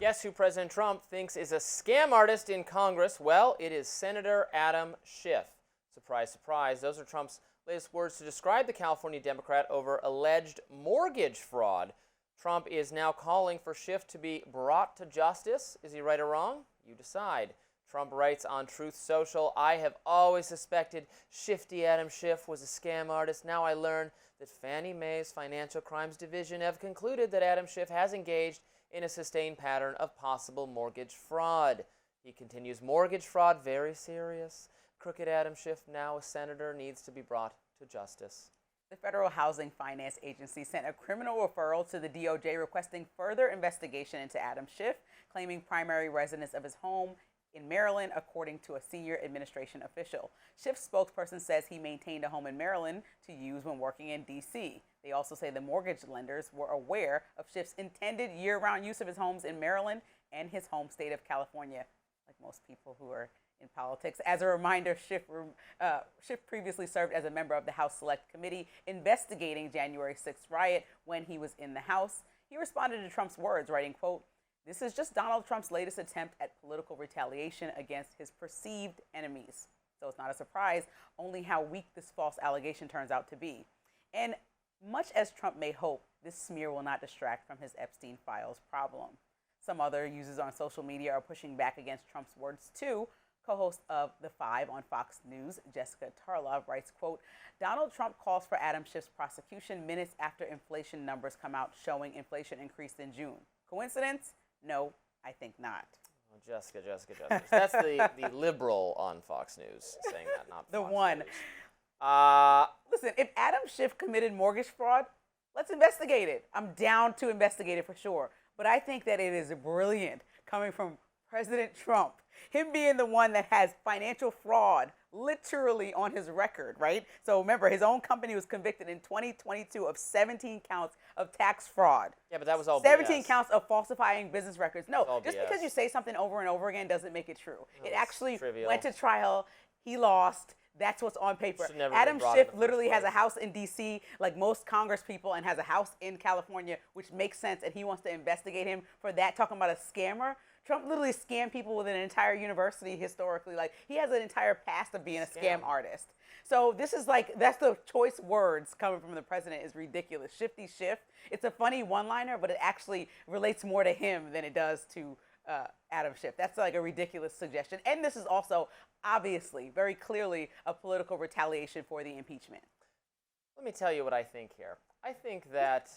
Guess who President Trump thinks is a scam artist in Congress? Well, it is Senator Adam Schiff. Surprise, surprise. Those are Trump's latest words to describe the California Democrat over alleged mortgage fraud. Trump is now calling for Schiff to be brought to justice. Is he right or wrong? You decide. Trump writes on Truth Social, "I have always suspected Shifty Adam Schiff was a scam artist. Now I learn that Fannie Mae's Financial Crimes Division have concluded that Adam Schiff has engaged in a sustained pattern of possible mortgage fraud." He continues, "Mortgage fraud, very serious. Crooked Adam Schiff, now a senator, needs to be brought to justice." The Federal Housing Finance Agency sent a criminal referral to the DOJ requesting further investigation into Adam Schiff, claiming primary residence of his home in Maryland, according to a senior administration official. Schiff's spokesperson says he maintained a home in Maryland to use when working in D.C. They also say the mortgage lenders were aware of Schiff's intended year-round use of his homes in Maryland and his home state of California, like most people who are in politics. As a reminder, Schiff previously served as a member of the House Select Committee investigating January 6th riot when he was in the House. He responded to Trump's words, writing, quote, "This is just Donald Trump's latest attempt at political retaliation against his perceived enemies." So it's not a surprise only how weak this false allegation turns out to be. And much as Trump may hope, this smear will not distract from his Epstein files problem. Some other users on social media are pushing back against Trump's words too. Co-host of The Five on Fox News, Jessica Tarlov, writes, quote, "Donald Trump calls for Adam Schiff's prosecution minutes after inflation numbers come out showing inflation increased in June. Coincidence? No, I think not." Oh, Jessica. That's the liberal on Fox News saying that, not the Fox one. News. Listen, if Adam Schiff committed mortgage fraud, let's investigate it. I'm down to investigate it for sure. But I think that it is brilliant coming from President Trump, him being the one that has financial fraud literally on his record, right? So remember, his own company was convicted in 2022 of 17 counts of tax fraud. Yeah, but that was all 17 BS. counts of falsifying business records. No, just BS. because you say something over and over again doesn't make it true. It actually trivial. went to trial. He lost. That's what's on paper. Should never Adam been brought Schiff in the literally first has a place. house in D.C. like most Congress people and has a house in California, which makes sense, and he wants to investigate him for that, talking about a scammer. Trump literally scammed people with an entire university historically. Like, he has an entire past of being a scam artist. So this is like, that's the choice words coming from the president is ridiculous. Shifty Schiff. It's a funny one-liner, but it actually relates more to him than it does to Adam Schiff. That's like a ridiculous suggestion. And this is also obviously, very clearly, a political retaliation for the impeachment. Let me tell you what I think here. I think that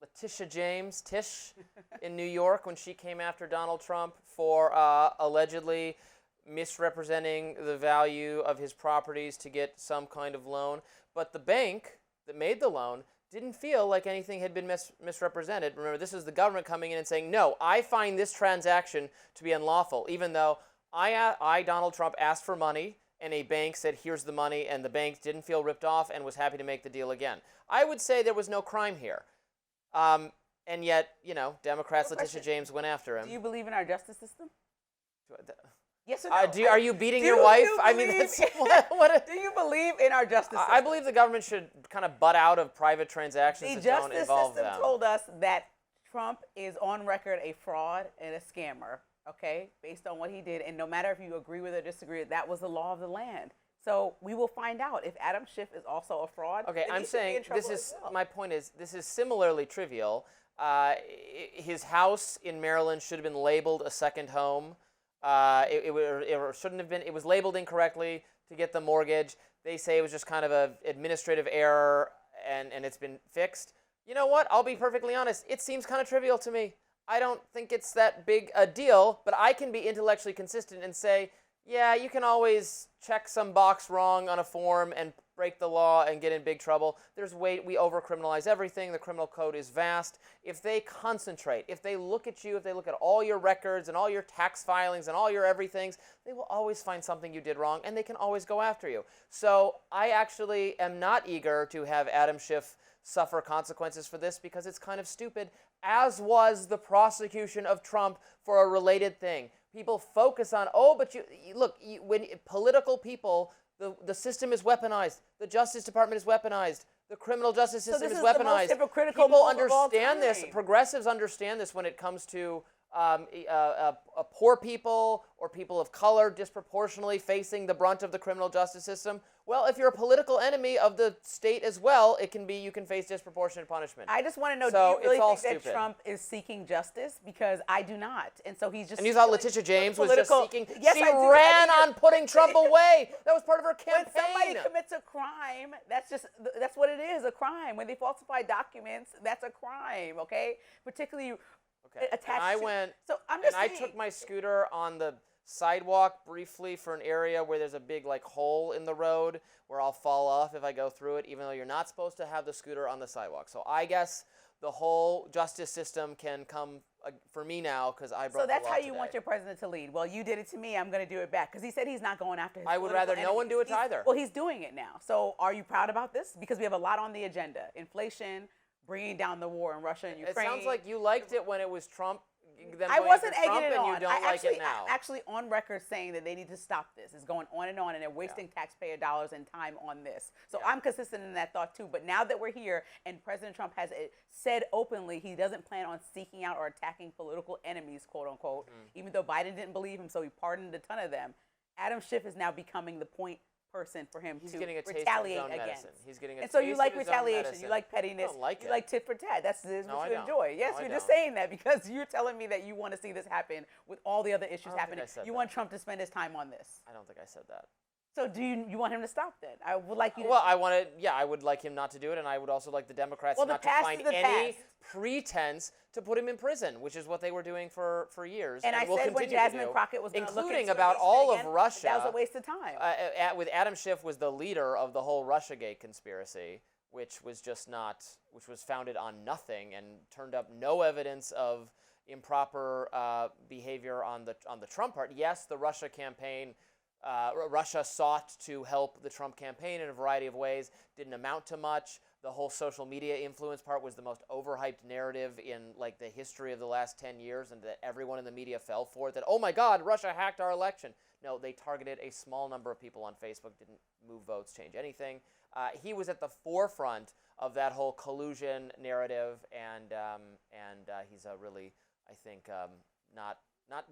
Letitia James, Tish, in New York, when she came after Donald Trump for allegedly misrepresenting the value of his properties to get some kind of loan, but the bank that made the loan didn't feel like anything had been misrepresented. Remember, this is the government coming in and saying, no, I find this transaction to be unlawful, even though I, Donald Trump, asked for money, and a bank said, here's the money, and the bank didn't feel ripped off and was happy to make the deal again. I would say there was no crime here. And yet, you know, Democrats, Letitia James went after him. Do you believe in our justice system? Yes or no? Are you beating your wife? I mean, that's, what do you believe in our justice system? I believe the government should kind of butt out of private transactions the that don't involve them. justice system told us that Trump is on record a fraud and a scammer, okay, based on what he did. And no matter if you agree with or disagree, that was the law of the land. So we will find out if Adam Schiff is also a fraud. Okay, I'm saying this is, my point is, this is similarly trivial. His house in Maryland should have been labeled a second home. It shouldn't have been. It was labeled incorrectly to get the mortgage. They say it was just kind of an administrative error, and it's been fixed. You know what? I'll be perfectly honest. It seems kind of trivial to me. I don't think it's that big a deal, but I can be intellectually consistent and say, yeah, you can always check some box wrong on a form and break the law and get in big trouble. We over-criminalize everything. The criminal code is vast. If they concentrate, if they look at you, if they look at all your records and all your tax filings and all your everythings, they will always find something you did wrong, and they can always go after you. So I actually am not eager to have Adam Schiff suffer consequences for this because it's kind of stupid, as was the prosecution of Trump for a related thing. People focus on, when political people, the system is weaponized. The Justice Department is weaponized. The criminal justice system is weaponized. The most hypocritical people move of all understand this. time. Progressives understand this when it comes to poor people or people of color disproportionately facing the brunt of the criminal justice system. Well, if you're a political enemy of the state as well, you can face disproportionate punishment. I just want to know, So do you really it's think all that stupid. Trump is seeking justice? Because I do not. And so he's just... And you thought Letitia James was just seeking... Yes, she I do. I ran think on putting Trump away. That was part of her when campaign. somebody commits a crime, that's what it is, a crime. When they falsify documents, that's a crime, okay? Particularly attached and I to... went, So I'm just and I saying, took my scooter on the sidewalk briefly for an area where there's a big hole in the road where I'll fall off if I go through it, even though you're not supposed to have the scooter on the sidewalk. So I guess the whole justice system can come for me now because I broke the law So that's how you today. want your president to lead. Well, you did it to me. I'm going to do it back. Because he said he's not going after his I would political rather no one enemies. do it either. Well, he's doing it now. So are you proud about this? Because we have a lot on the agenda. Inflation, bringing down the war in Russia and Ukraine. It sounds like you liked it when it was Trump. I wasn't egging Trump it and on. you don't like it now. I'm actually on record saying that they need to stop this. It's going on, and they're wasting taxpayer dollars and time on this. So I'm consistent in that thought too. But now that we're here, and President Trump has said openly he doesn't plan on seeking out or attacking political enemies, quote unquote, even though Biden didn't believe him, so he pardoned a ton of them. Adam Schiff is now becoming the point person for him He's to getting a taste retaliate of his own against. medicine. He's getting a And so you taste like of his own retaliation, medicine. you like pettiness, I don't like you it. like tit for tat. That's No, what I you don't. enjoy. Yes, No, I you're just don't. saying that because you're telling me that you want to see this happen with all the other issues don't think happening. I said You that. want Trump to spend his time on this. I don't think I said that. So do you want him to stop then? I would like you to. Well, I would like him not to do it, and I would also like the Democrats Well, the not to past find is the any past. pretense to put him in prison, which is what they were doing for years. And I will said when continue to Jasmine do, Crockett was going to look including into about impeachment all again, of Russia. that was a waste of time. With Adam Schiff was the leader of the whole Russiagate conspiracy, which was founded on nothing and turned up no evidence of improper behavior on the Trump part. Yes, the Russia campaign. Russia sought to help the Trump campaign in a variety of ways, didn't amount to much. The whole social media influence part was the most overhyped narrative in the history of the last 10 years, and that everyone in the media fell for it, that, oh my God, Russia hacked our election. No, they targeted a small number of people on Facebook, didn't move votes, change anything. He was at the forefront of that whole collusion narrative, and he's a really, I think, not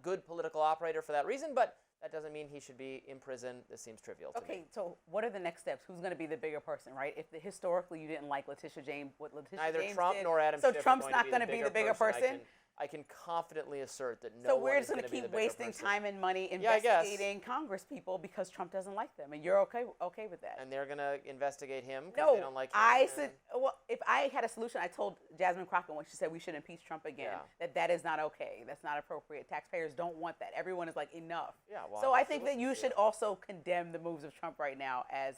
good political operator for that reason, but that doesn't mean he should be in prison. This seems trivial to me. Okay, so what are the next steps? Who's going to be the bigger person, right? If historically you didn't like Letitia James, what Letitia Neither James Trump did, nor Adam so Schiff Trump's are not going to be the bigger person. I can confidently assert that no So one we're is just going to gonna be the keep bigger wasting person. time and money Yeah, I guess. investigating Congress people because Trump doesn't like them, and you're okay with that. And they're going to investigate him because they don't like him. I and- said, well, if I had a solution, I told Jasmine Crockett when she said we should impeach Trump again, that is not okay. That's not appropriate. Taxpayers don't want that. Everyone is like, enough. Yeah, well, so I I have to think that listen you to should you. also condemn the moves of Trump right now as,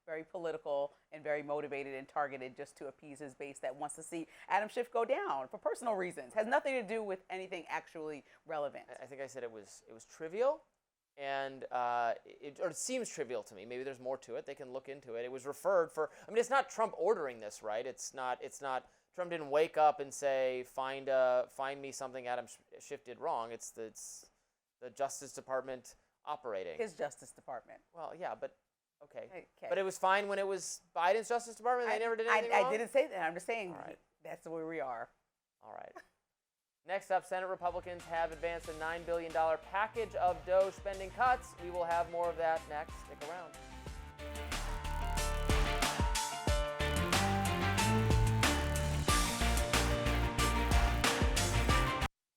very political and very motivated and targeted just to appease his base that wants to see Adam Schiff go down for personal reasons. Has nothing to do with anything actually relevant. I think I said it was trivial, and it seems trivial to me. Maybe there's more to it. They can look into it. It was referred for. I mean, it's not Trump ordering this, right? It's not. Trump didn't wake up and say, find me something Adam Schiff did wrong. It's the Justice Department operating. His Justice Department. Well, yeah, but. Okay. But it was fine when it was Biden's Justice Department. They never did anything wrong. I didn't say that. I'm just saying that's where we are. All right. Next up, Senate Republicans have advanced a $9 billion package of DOE spending cuts. We will have more of that next. Stick around.